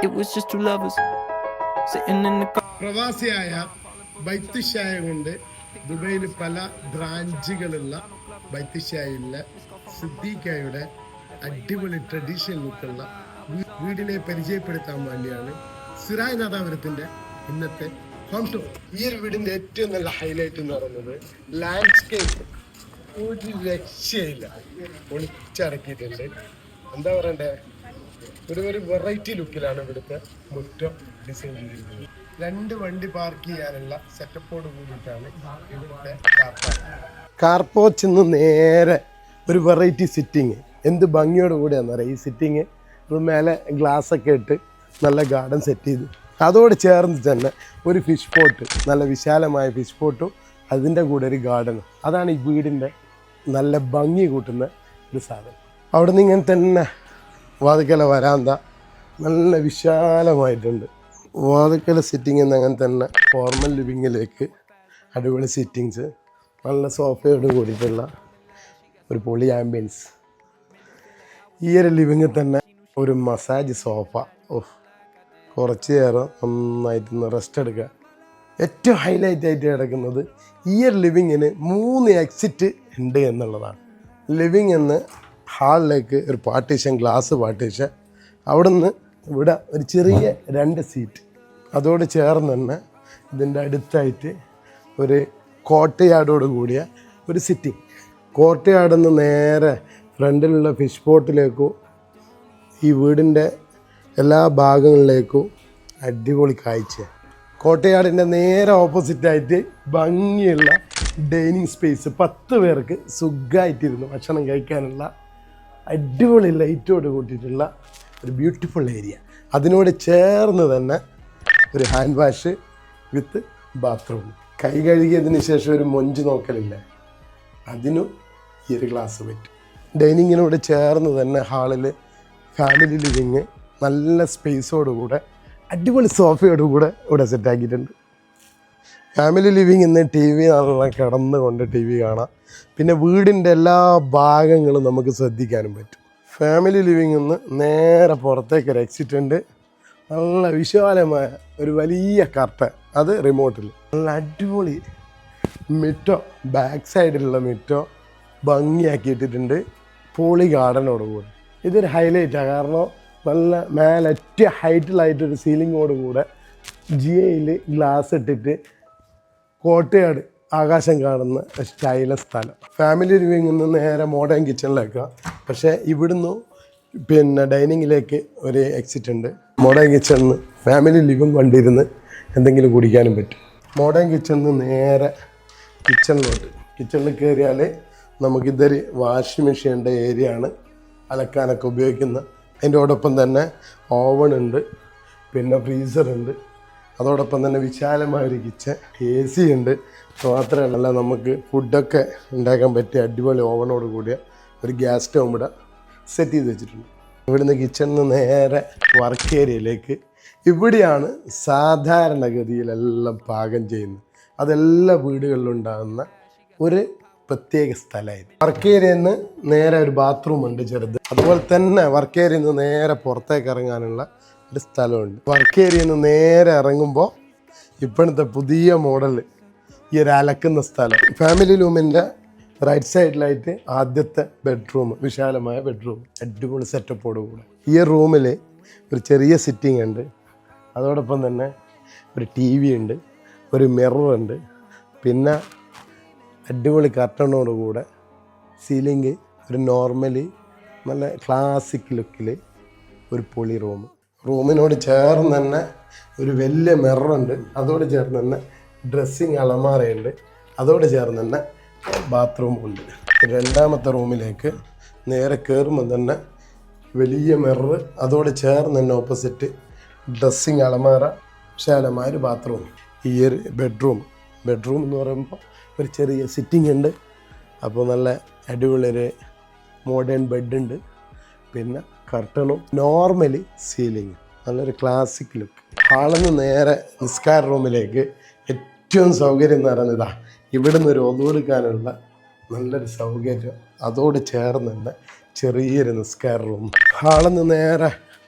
It was just two lovers sitting in the car. പ്രവാസിയായ ബൈത്തിഷായ കൊണ്ട് ദുബൈയിൽ പല ബ്രാഞ്ചുകളുള്ള ബൈത്തിഷായുള്ള സിദ്ദീഖയുടെ അടിപൊളി ട്രഡീഷണൽ ലുക്കുള്ള വീടിനെ പരിചയപ്പെടുത്താൻ വേണ്ടിയാണ് സിറായ് നാദാപുരത്തിന്റെ ഇന്നത്തെ ഹോം ടൂർ. ഈ ഒരു വീടിന്റെ ഏറ്റവും നല്ല ഹൈലൈറ്റ് എന്ന് പറയുന്നത് ലാൻഡ്സ്കേപ്പ്. ഒരു രക്ഷയില്ല, ഒളിച്ചടക്കിയിട്ടുണ്ട്. എന്താ പറയണ്ടേ, ഒരു വെറൈറ്റി ലുക്കിലാണ് ഇവിടുത്തെ മുറ്റം ഡിസൈൻ ചെയ്തിരിക്കുന്നത്. 2 വണ്ടി പാർക്ക് ചെയ്യാനുള്ള സെറ്റപ്പോട് കൂടിയിട്ടാണ് ഇവിടുത്തെ കാർ പോർച്ച്. നിന്ന് നേരെ ഒരു വെറൈറ്റി സിറ്റിങ്. എന്ത് ഭംഗിയോട് കൂടിയാണെന്ന് പറയാം ഈ സിറ്റിങ്. മേലെ ഗ്ലാസ് ഒക്കെ ഇട്ട് നല്ല ഗാർഡൻ സെറ്റ് ചെയ്തു. അതോട് ചേർന്ന് തന്നെ ഒരു ഫിഷ് പോട്ട്, നല്ല വിശാലമായ ഫിഷ് പോട്ടും അതിൻ്റെ കൂടെ ഒരു ഗാർഡനും. അതാണ് ഈ വീടിൻ്റെ നല്ല ഭംഗി കൂട്ടുന്ന ഒരു സാധനം. അവിടെ നിന്ന് ഇങ്ങനെ തന്നെ വാതിക്കല വരാന്ത നല്ല വിശാലമായിട്ടുണ്ട്. വാതിക്കല സിറ്റിംഗ് എന്ന് അങ്ങനെ തന്നെ ഫോർമൽ ലിവിങ്ങിലേക്ക് അടിപൊളി സിറ്റിങ്സ്, നല്ല സോഫയോട് കൂടിയിട്ടുള്ള ഒരു പൊളി ആംബിയൻസ്. ഈ ഒരു ലിവിങ്ങിൽ തന്നെ ഒരു മസാജ് സോഫ. കുറച്ച് നേരം നന്നായിട്ടൊന്ന് റെസ്റ്റ് എടുക്കുക. ഏറ്റവും ഹൈലൈറ്റ് ആയിട്ട് കിടക്കുന്നത് ഈ ഒരു ലിവിങ്ങിന് 3 എക്സിറ്റ് ഉണ്ട് എന്നുള്ളതാണ്. ലിവിങ് എന്ന് ഹാളിലേക്ക് ഒരു പാർട്ടീഷൻ, ഗ്ലാസ് പാർട്ടീഷൻ. അവിടെ നിന്ന് ഇവിടെ ഒരു ചെറിയ 2 സീറ്റ്. അതോട് ചേർന്ന് തന്നെ ഇതിൻ്റെ അടുത്തായിട്ട് ഒരു കോട്ടയാടോട് കൂടിയ ഒരു സിറ്റിംഗ്. കോട്ടയാടിൽ നിന്ന് നേരെ ഫ്രണ്ടിലുള്ള ഫിഷ് പോട്ടിലേക്കും ഈ വീടിൻ്റെ എല്ലാ ഭാഗങ്ങളിലേക്കും അടിപൊളി കാഴ്ച. കോട്ടയാടിൻ്റെ നേരെ ഓപ്പോസിറ്റായിട്ട് ഭംഗിയുള്ള ഡൈനിങ് സ്പേസ്. 10 പേർക്ക് സുഖമായിട്ടിരുന്ന് ഭക്ഷണം കഴിക്കാനുള്ള അടിപൊളി ലൈറ്റോട് കൂട്ടിയിട്ടുള്ള ഒരു ബ്യൂട്ടിഫുൾ ഏരിയ. അതിനോട് ചേർന്ന് തന്നെ ഒരു ഹാൻഡ് വാഷ് വിത്ത് ബാത്റൂം. കൈ കഴുകിയതിന് ശേഷം ഒരു മൊഞ്ച് നോക്കലില്ല, അതിനും ഈ ഒരു ഗ്ലാസ് പറ്റും. ഡൈനിങ്ങിനോട് ചേർന്ന് തന്നെ ഹാളിൽ ഫാമിലി ലിവിങ്, നല്ല സ്പേസോടുകൂടെ അടിപൊളി സോഫയോടുകൂടെ ഇവിടെ സെറ്റാക്കിയിട്ടുണ്ട്. ഫാമിലി ലിവിങ് ഇന്ന് TV നല്ല കിടന്നുകൊണ്ട് TV കാണാം. പിന്നെ വീടിൻ്റെ എല്ലാ ഭാഗങ്ങളും നമുക്ക് ശ്രദ്ധിക്കാനും പറ്റും. ഫാമിലി ലിവിങ് നിന്ന് നേരെ പുറത്തേക്ക് ഒരു എക്സിറ്റ് ഉണ്ട്. നല്ല വിശാലമായ ഒരു വലിയ കർട്ടൻ, അത് റിമോട്ടിൽ. നല്ല അടിപൊളി മിറ്റോ, ബാക്ക് സൈഡിലുള്ള മിറ്റോ ഭംഗിയാക്കിയിട്ടിട്ടുണ്ട്. പോളി ഗാർഡനോടുകൂടി ഇതൊരു ഹൈലൈറ്റാണ്. കാരണം നല്ല മേലറ്റ ഹൈറ്റിലായിട്ടൊരു സീലിങ്ങോടുകൂടെ GIയിൽ ഗ്ലാസ് ഇട്ടിട്ട് കോട്ടയാട് ആകാശം കാണുന്ന സ്റ്റൈലസ് സ്ഥലം. ഫാമിലി ലിവിങ്ങിൽ നിന്ന് നേരെ മോഡേൺ കിച്ചണിലേക്കാണ്. പക്ഷേ ഇവിടുന്ന് പിന്നെ ഡൈനിങ്ങിലേക്ക് ഒരു എക്സിറ്റ് ഉണ്ട്. മോഡേൺ കിച്ചണിൽ നിന്ന് ഫാമിലി ലിവിങ് കണ്ടിരുന്ന് എന്തെങ്കിലും കുടിക്കാനും പറ്റും. മോഡേൺ കിച്ചണിൽ നിന്ന് നേരെ കിച്ചണിലോട്ട്. കിച്ചണിൽ കയറിയാൽ നമുക്കിതൊരു വാഷിംഗ് മെഷീൻ്റെ ഏരിയ ആണ്, അലക്കാനൊക്കെ ഉപയോഗിക്കുന്ന. അതിൻ്റോടൊപ്പം തന്നെ ഓവൺ ഉണ്ട്, പിന്നെ ഫ്രീസറുണ്ട്. അതോടൊപ്പം തന്നെ വിശാലമായൊരു കിച്ചൺ, AC ഉണ്ട്. മാത്രമല്ല നമുക്ക് ഫുഡൊക്കെ ഉണ്ടാക്കാൻ പറ്റിയ അടിപൊളി ഓവനോട് കൂടിയ ഒരു ഗ്യാസ് സ്റ്റവ് ഇവിടെ സെറ്റ് ചെയ്ത് വെച്ചിട്ടുണ്ട്. ഇവിടുന്ന് കിച്ചണിൽ നേരെ വർക്ക് ഏരിയയിലേക്ക്. ഇവിടെയാണ് സാധാരണഗതിയിലെല്ലാം പാകം ചെയ്യുന്നത്. അതെല്ലാ വീടുകളിലും ഉണ്ടാകുന്ന ഒരു പ്രത്യേക സ്ഥലമായിരുന്നു. വർക്ക് ഏരിയയിൽ നിന്ന് നേരെ ഒരു ബാത്റൂം ഉണ്ട് ചെറുത്. അതുപോലെ തന്നെ വർക്ക് ഏരിയയിൽ നിന്ന് നേരെ പുറത്തേക്ക് ഇറങ്ങാനുള്ള ഒരു സ്ഥലമുണ്ട്. വർക്ക് ഏരിയയിൽ നിന്ന് നേരെ ഇറങ്ങുമ്പോൾ ഇപ്പോഴത്തെ പുതിയ മോഡൽ ഈ ഒരു അലക്കുന്ന സ്ഥലം. ഫാമിലി റൂമിൻ്റെ റൈറ്റ് സൈഡിലായിട്ട് ആദ്യത്തെ ബെഡ്റൂം, വിശാലമായ ബെഡ്റൂം, അടിപൊളി സെറ്റപ്പോട് കൂടെ. ഈ റൂമിൽ ഒരു ചെറിയ സിറ്റിംഗ് ഉണ്ട്. അതോടൊപ്പം തന്നെ ഒരു TV ഉണ്ട്, ഒരു മിററുണ്ട്, പിന്നെ അടിപൊളി കർട്ടനോട് കൂടെ സീലിംഗ് ഒരു നോർമലി നല്ല ക്ലാസിക് ലുക്കിൽ ഒരു പൊളി റൂം. റൂമിനോട് ചേർന്ന് തന്നെ ഒരു വലിയ മിററുണ്ട്. അതോട് ചേർന്ന് തന്നെ ഡ്രസ്സിങ് അലമാരയുണ്ട്. അതോട് ചേർന്ന് തന്നെ ബാത്റൂമുണ്ട്. രണ്ടാമത്തെ റൂമിലേക്ക് നേരെ കയറുമ്പോൾ തന്നെ വലിയ മിറർ, അതോട് ചേർന്ന് തന്നെ ഓപ്പോസിറ്റ് ഡ്രസ്സിങ് അലമാര, വിശാലമായൊരു ബാത്റൂം. ഈ ഒരു ബെഡ്റൂം എന്ന് പറയുമ്പോൾ ഒരു ചെറിയ സിറ്റിംഗ് ഉണ്ട്. അപ്പോൾ നല്ല അടിപൊളി ഒരു മോഡേൺ ബെഡുണ്ട്, പിന്നെ കർട്ടണും നോർമലി സീലിംഗ്, നല്ലൊരു ക്ലാസിക് ലുക്ക്. ഹാളിൽ നിന്ന് നേരെ നിസ്കാര റൂമിലേക്ക് ഏറ്റവും സൗകര്യം എന്ന് പറയുന്നത് ഇവിടുന്ന് ഒരു ഒതുവെടുക്കാനുള്ള നല്ലൊരു സൗകര്യം. അതോട് ചേർന്ന് തന്നെ ചെറിയൊരു നിസ്കാര റൂം. ഹാളിൽ നിന്ന് നേരെ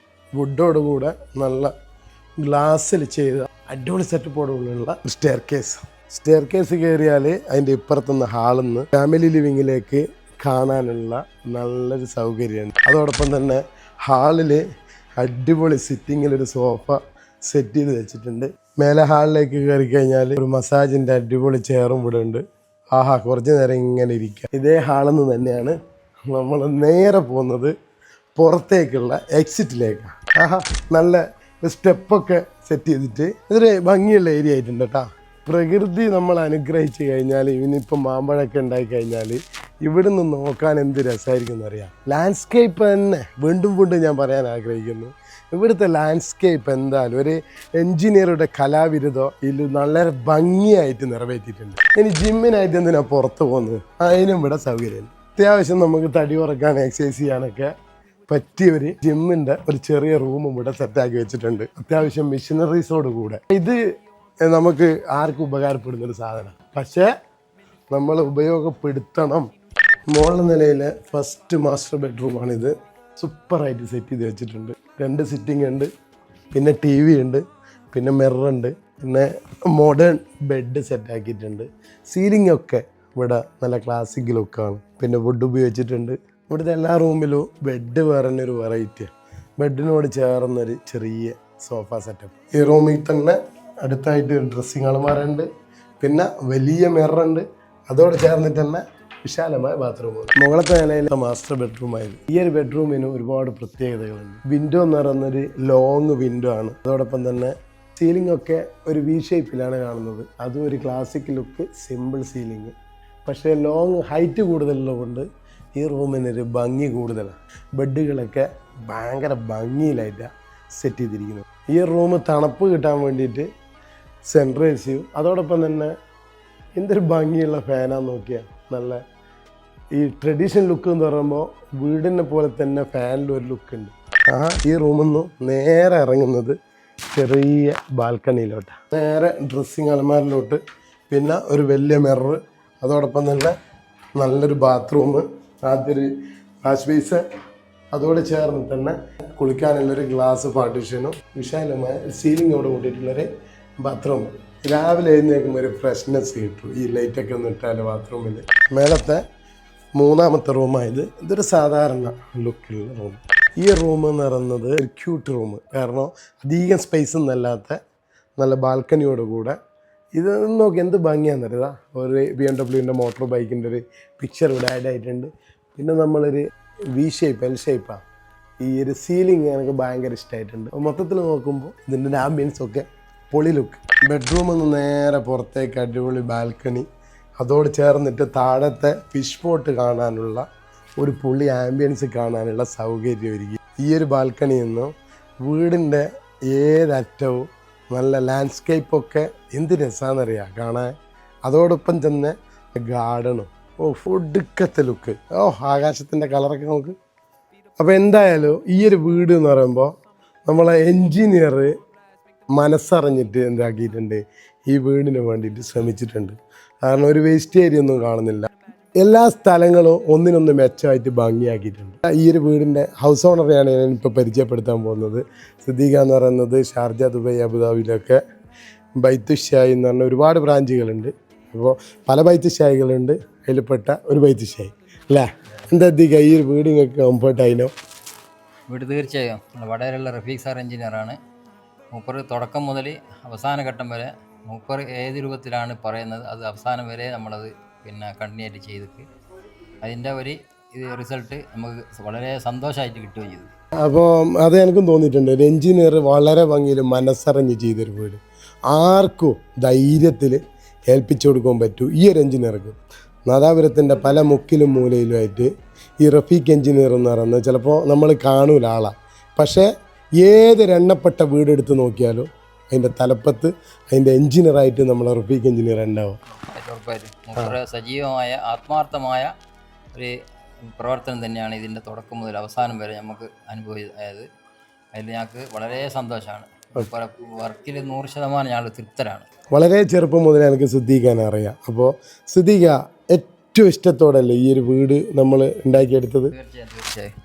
വുഡോട് കൂടെ നല്ല ഗ്ലാസ്സിൽ ചെയ്ത അടിപൊളി സെറ്റപ്പോടുള്ള സ്റ്റെയർ കേസ് കയറിയാൽ അതിൻ്റെ ഇപ്പുറത്തുനിന്ന് ഹാളിൽ നിന്ന് ഫാമിലി ലിവിങ്ങിലേക്ക് കാണാനുള്ള നല്ലൊരു സൗകര്യമുണ്ട്. അതോടൊപ്പം തന്നെ ഹാളിൽ അടിപൊളി സിറ്റിങ്ങിലൊരു സോഫ സെറ്റ് ചെയ്ത് വെച്ചിട്ടുണ്ട്. മേലെ ഹാളിലേക്ക് കയറി കഴിഞ്ഞാൽ ഒരു മസാജിൻ്റെ അടിപൊളി ചെയറും ഇവിടെ ഉണ്ട്. ആഹാ, കുറച്ച് നേരം ഇങ്ങനെ ഇരിക്കുക. ഇതേ ഹാളിൽ നിന്ന് തന്നെയാണ് നമ്മൾ നേരെ പോകുന്നത് പുറത്തേക്കുള്ള എക്സിറ്റിലേക്കാണ്. ആഹാ, നല്ല സ്റ്റെപ്പൊക്കെ സെറ്റ് ചെയ്തിട്ട് ഇതൊരു ഭംഗിയുള്ള ഏരിയ ആയിട്ടുണ്ട് കേട്ടോ. പ്രകൃതി നമ്മൾ അനുഗ്രഹിച്ച് കഴിഞ്ഞാൽ ഇവനിപ്പം മാമ്പഴമൊക്കെ ഉണ്ടായി കഴിഞ്ഞാൽ ഇവിടുന്ന് നോക്കാൻ എന്ത് രസമായിരിക്കും എന്നറിയാം. ലാൻഡ്സ്കേപ്പ് തന്നെ വീണ്ടും ഞാൻ പറയാൻ ആഗ്രഹിക്കുന്നു. ഇവിടുത്തെ ലാൻഡ്സ്കേപ്പ് എന്തായാലും ഒരു എൻജിനീയറുടെ കലാവിരുദ്ധോ ഇതിൽ നല്ല ഭംഗിയായിട്ട് നിറവേറ്റിയിട്ടുണ്ട്. ഇനി ജിമ്മിനായിട്ട് എന്തിനാണ് പുറത്ത് പോകുന്നത്, അതിനും ഇവിടെ സൗകര്യമുണ്ട്. അത്യാവശ്യം നമുക്ക് തടി കുറക്കാൻ എക്സസൈസ് ചെയ്യാനൊക്കെ പറ്റിയ ഒരു ജിമ്മിൻ്റെ ഒരു ചെറിയ റൂമും ഇവിടെ സെറ്റാക്കി വെച്ചിട്ടുണ്ട്. അത്യാവശ്യം മെഷീനറീസോട് കൂടെ. ഇത് നമുക്ക് ആർക്കും ഉപകാരപ്പെടുന്നൊരു സാധനം, പക്ഷേ നമ്മൾ ഉപയോഗപ്പെടുത്തണം. മുകളിലെ നിലയിലെ ഫസ്റ്റ് മാസ്റ്റർ ബെഡ്റൂമാണിത്. സൂപ്പറായിട്ട് സെറ്റ് ചെയ്ത് വെച്ചിട്ടുണ്ട്. 2 സിറ്റിംഗ് ഉണ്ട്, പിന്നെ TV ഉണ്ട്, പിന്നെ മിററുണ്ട്, പിന്നെ മോഡേൺ ബെഡ് സെറ്റാക്കിയിട്ടുണ്ട്. സീലിംഗ് ഒക്കെ ഇവിടെ നല്ല ക്ലാസിക് ലുക്കാണ്. പിന്നെ വുഡ് ഉപയോഗിച്ചിട്ടുണ്ട്. ഇവിടുത്തെ എല്ലാ റൂമിലും ബെഡ് പറഞ്ഞൊരു വെറൈറ്റിയാണ്. ബെഡിനോട് ചേർന്നൊരു ചെറിയ സോഫ സെറ്റപ്പ്. ഈ റൂമിൽ തന്നെ അടുത്തായിട്ട് ഡ്രസ്സിങ് അലമാരയുണ്ട്, പിന്നെ വലിയ മിററുണ്ട്. അതോടെ ചേർന്നിട്ട് തന്നെ വിശാലമായ ബാത്റൂമുണ്ട്. മുകളത്തെ നിലയിലെ മാസ്റ്റർ ബെഡ്റൂമായത്. ഈ ഒരു ബെഡ്റൂമിന് ഒരുപാട് പ്രത്യേകതകളുണ്ട്. വിൻഡോ എന്ന് പറയുന്നൊരു ലോങ് വിൻഡോ ആണ്. അതോടൊപ്പം തന്നെ സീലിംഗ് ഒക്കെ ഒരു വി ഷേപ്പിലാണ് കാണുന്നത്. അതും ഒരു ക്ലാസിക് ലുക്ക്, സിമ്പിൾ സീലിംഗ്. പക്ഷേ ലോങ് ഹൈറ്റ് കൂടുതലുള്ളതുകൊണ്ട് ഈ റൂമിനൊരു ഭംഗി കൂടുതലാണ്. ബെഡുകളൊക്കെ ഭയങ്കര ഭംഗിയിലായിട്ടാണ് സെറ്റ് ചെയ്തിരിക്കുന്നത്. ഈ റൂം തണുപ്പ് കിട്ടാൻ വേണ്ടിയിട്ട് സെൻട്രൽ AC, അതോടൊപ്പം തന്നെ എന്തൊരു ഭംഗിയുള്ള ഫാനാന്ന് നോക്കിയാൽ. നല്ല ഈ ട്രഡീഷണൽ ലുക്ക് എന്ന് പറയുമ്പോൾ വീടിനെ പോലെ തന്നെ ഫാനിലൊരു ലുക്കുണ്ട്. ഈ റൂമിൽ നിന്ന് നേരെ ഇറങ്ങുന്നത് ചെറിയ ബാൽക്കണിയിലോട്ട്, നേരെ ഡ്രസ്സിങ് അലമാരിലോട്ട്, പിന്നെ ഒരു വലിയ മിറർ, അതോടൊപ്പം തന്നെ നല്ലൊരു ബാത്റൂം, ആദ്യൊരു വാഷ് ബേസ്, അതോടെ ചേർന്ന് തന്നെ കുളിക്കാനുള്ളൊരു ഗ്ലാസ് പാർട്ടീഷനും വിശാലമായ സീലിങ്ങോട് കൂട്ടിയിട്ടുള്ളൊരു ബാത്റൂം. രാവിലെ എഴുന്നേൽക്കുമ്പോൾ ഒരു ഫ്രഷ്നെസ് കിട്ടും ഈ ലൈറ്റൊക്കെ ഒന്ന് ഇട്ടാൽ ബാത്റൂമിൽ. മേലത്തെ 3ാമത്തെ റൂമായത്. ഇതൊരു സാധാരണ ലുക്കിലുള്ള റൂം. ഈ റൂം എന്ന് പറയുന്നത് ഒരു ക്യൂട്ട് റൂം. കാരണം അധികം സ്പേസ് ഒന്നല്ലാത്ത നല്ല ബാൽക്കണിയോട് കൂടെ. ഇത് നോക്കി എന്ത് ഭംഗിയാണെന്നറിയാം. ഒരു BMW മോട്ടോർ ബൈക്കിൻ്റെ ഒരു പിക്ചർ ഇവിടെ ആഡ് ആയിട്ടുണ്ട്. പിന്നെ നമ്മളൊരു V ഷേപ്പ്, L ഷേപ്പാണ്. ഈ ഒരു സീലിംഗ് എനിക്ക് ഭയങ്കര ഇഷ്ടമായിട്ടുണ്ട്. മൊത്തത്തിൽ നോക്കുമ്പോൾ ഇതിൻ്റെ ആംബിയൻസ് ഒക്കെ പൊളി ലുക്ക്. ബെഡ്റൂമിൽ നിന്ന് നേരെ പുറത്തേക്ക് അടിപൊളി ബാൽക്കണി, അതോട് ചേർന്നിട്ട് താഴത്തെ ഫിഷ് പോട്ട് കാണാനുള്ള ഒരു പൊളി ആംബിയൻസ് കാണാനുള്ള സൗകര്യം ഒരുക്കി. ഈ ഒരു ബാൽക്കണിയിൽ നിന്ന് വീടിൻ്റെ ഏതറ്റവും നല്ല ലാൻഡ്സ്കേപ്പൊക്കെ എന്ത് രസമാണെന്നറിയാം കാണാൻ. അതോടൊപ്പം തന്നെ ഗാർഡനും ഒടുക്കത്തെ ലുക്ക്. ആകാശത്തിൻ്റെ കളറൊക്കെ നമുക്ക്. അപ്പോൾ എന്തായാലും ഈ ഒരു വീട് എന്ന് പറയുമ്പോൾ നമ്മളെ എൻജിനീയർ മനസ്സറിഞ്ഞിട്ട് എന്താക്കിയിട്ടുണ്ട്, ഈ വീടിന് വേണ്ടിയിട്ട് ശ്രമിച്ചിട്ടുണ്ട്. കാരണം ഒരു വേസ്റ്റ് ഏരിയ ഒന്നും കാണുന്നില്ല. എല്ലാ സ്ഥലങ്ങളും ഒന്നിനൊന്ന് മെച്ചമായിട്ട് ഭംഗിയാക്കിയിട്ടുണ്ട്. ഈ ഒരു വീടിൻ്റെ ഹൗസ് ഓണറെയാണ് ഞാനിപ്പോൾ പരിചയപ്പെടുത്താൻ പോകുന്നത്. സിദ്ദീഖ എന്ന് പറയുന്നത് ഷാർജ, ദുബൈ, അബുദാബിയിലൊക്കെ ബൈത്തുഷായി എന്ന് പറഞ്ഞ ഒരുപാട് ബ്രാഞ്ചുകളുണ്ട്. അപ്പോൾ പല ബൈത്തുഷായികളുണ്ട്, അതിൽപ്പെട്ട ഒരു ബൈത്തുഷായി അല്ലേ. എന്താ സിദ്ദീഖ, ഈ ഒരു വീട് നിങ്ങൾക്ക് കംഫർട്ടായിനോ? വീട് തീർച്ചയായും വടകരയുള്ള റഫീഖ് സാർ എഞ്ചിനീയറാണ്. മൂപ്പർ തുടക്കം മുതൽ അവസാന ഘട്ടം വരെ മൂപ്പർ ഏത് രൂപത്തിലാണ് പറയുന്നത് അത് അവസാനം വരെ നമ്മളത് കണ്ടിന്യൂ ആയിട്ട് ചെയ്തിട്ട് അതിൻ്റെ ഒരു റിസൾട്ട് നമുക്ക് വളരെ സന്തോഷമായിട്ട് കിട്ടുകയും ചെയ്തു. അപ്പോൾ അത് എനിക്കും തോന്നിയിട്ടുണ്ട്. ഒരു എൻജിനീയർ വളരെ ഭംഗിയിൽ മനസ്സറിഞ്ഞ് ചെയ്തൊരു വീട് ആർക്കും ധൈര്യത്തിൽ ഏൽപ്പിച്ചു കൊടുക്കാൻ പറ്റൂ. ഈ ഒരു എൻജിനീയർക്ക് നാദാപുരത്തിൻ്റെ പല മുക്കിലും മൂലയിലുമായിട്ട് ഈ റഫീഖ് എൻജിനീയർ എന്ന് പറയുന്നത് ചിലപ്പോൾ നമ്മൾ കാണൂല ആളാണ്. പക്ഷേ ഏതൊരെണ്ണപ്പെട്ട വീടെടുത്ത് നോക്കിയാലും അതിൻ്റെ തലപ്പത്ത് അതിൻ്റെ എൻജിനീയറായിട്ട് നമ്മളെ റഫീഖ് എൻജിനീയർ ഉണ്ടാവും. ഉറപ്പായിട്ടും സജീവമായ ആത്മാർത്ഥമായ ഒരു പ്രവർത്തനം തന്നെയാണ് ഇതിൻ്റെ തുടക്കം മുതൽ അവസാനം വരെ നമുക്ക് അനുഭവിച്ചത്. അതിൽ ഞങ്ങൾക്ക് വളരെ സന്തോഷമാണ്. വർക്കിൽ 100% ഞങ്ങൾ തൃപ്തരാണ്. വളരെ ചെറുപ്പം മുതൽ എനിക്ക് സിദ്ദീഖാനെ അറിയാം. അപ്പോൾ സിദ്ദീഖ ഏറ്റവും ഇഷ്ടത്തോടല്ലേ ഈ ഒരു വീട് നമ്മൾ ഉണ്ടാക്കിയെടുത്തത്? തീർച്ചയായും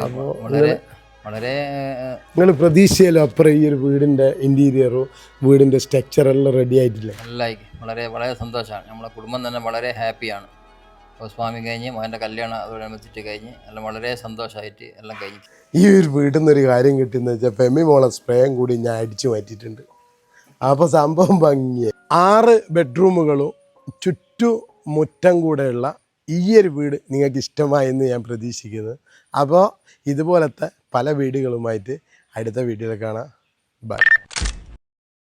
അപ്പോൾ വളരെ വളരെ നിങ്ങൾ പ്രതീക്ഷയിലും അപ്പുറം ഈ ഒരു വീടിൻ്റെ ഇൻറ്റീരിയറും വീടിൻ്റെ സ്ട്രക്ചറെല്ലാം റെഡി ആയിട്ടില്ലേ? നല്ലായി, വളരെ വളരെ സന്തോഷമാണ്. നമ്മളെ കുടുംബം തന്നെ വളരെ ഹാപ്പിയാണ്. ഹൗസ് വാമിങ് കഴിഞ്ഞ് മകൻ്റെ കല്യാണം അതോടനുബന്ധിച്ചിട്ട് കഴിഞ്ഞ് എല്ലാം വളരെ സന്തോഷമായിട്ട് എല്ലാം കഴിഞ്ഞു. ഈ ഒരു വീട്ടിൽ നിന്നൊരു കാര്യം കിട്ടുന്ന വെച്ചാൽ ഫെമി മോളെ സ്പ്രേയും കൂടി ഞാൻ അടിച്ചു മാറ്റിയിട്ടുണ്ട്. അപ്പോൾ സംഭവം ഭംഗിയായി. 6 ബെഡ്റൂമുകളും ചുറ്റുമുറ്റം കൂടെയുള്ള ഈ ഒരു വീട് നിങ്ങൾക്ക് ഇഷ്ടമായെന്ന് ഞാൻ പ്രതീക്ഷിക്കുന്നു. അപ്പോൾ ഇതുപോലത്തെ പല വീടുകളുമായിട്ട് അടുത്ത വീഡിയോയിൽ കാണാം. ബൈ.